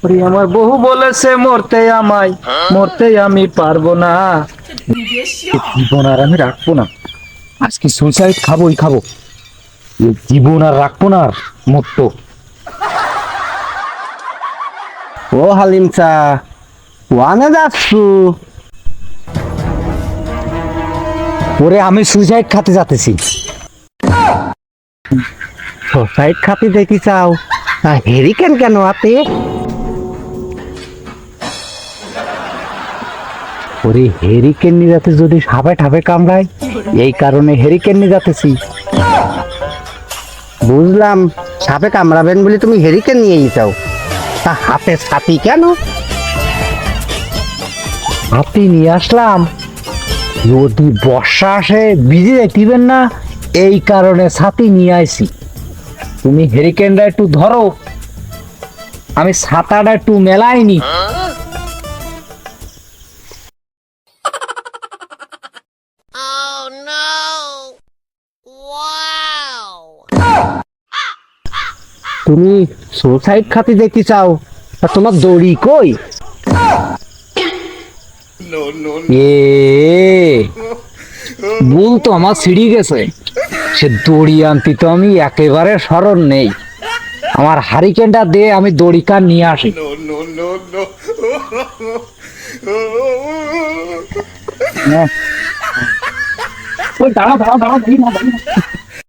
ওরে আমার বহু বলেছে মরতে আমায়, মরতে আমি পারবো না। এ জীবন আর আমি রাখবো না, আজকে সুইসাইড খাবোই খাবো। এ জীবন আর রাখবো না, আর মরতো। ও হালিম চা, ওয়ানে যাচ্ছু? ওরে আমি সুইসাইড খাতে যাতেছি। সোসাইট খাতি দেখি চাও, হেরিকেন কেন হাতে? ওরে হেরিকেন নিয়ে যাতে যদি সাপে ঠাপে কামড়ায়, এই কারণে হেরিকেন নিয়ে যাতেছি। বুঝলাম, সাপে কামড়াবেন বলে তুমি হেরিকেন নিয়েই চাও, তা হাতে ছাতি কেন? হাতি নিয়ে আসলাম, যদি বর্ষা আসে ভিজে যাইতিবেন না, এই কারণে ছাতি নিয়ে আইছি। তুমি হেরিকেনটা একটু ধরো, আমি ছাতাটা একটু মেলাইনি। Oh no! Wow! তুমি সোসাইট খাতি দেখতে চাও, তা তোমার দড়ি কই? এ ভুল তো আমার ছিড়ি গেছে, সে দড়ি আনতে তো আমি একেবারে স্মরণ নেই। আমার হারিকেনটা দিয়ে আমি দড়ি কান নিয়ে আসি। হ্যাঁ। ওই দাঁড়াও দাঁড়াও দাঁড়াও, দাঁড়িয়ে না, দাঁড়িয়ে না।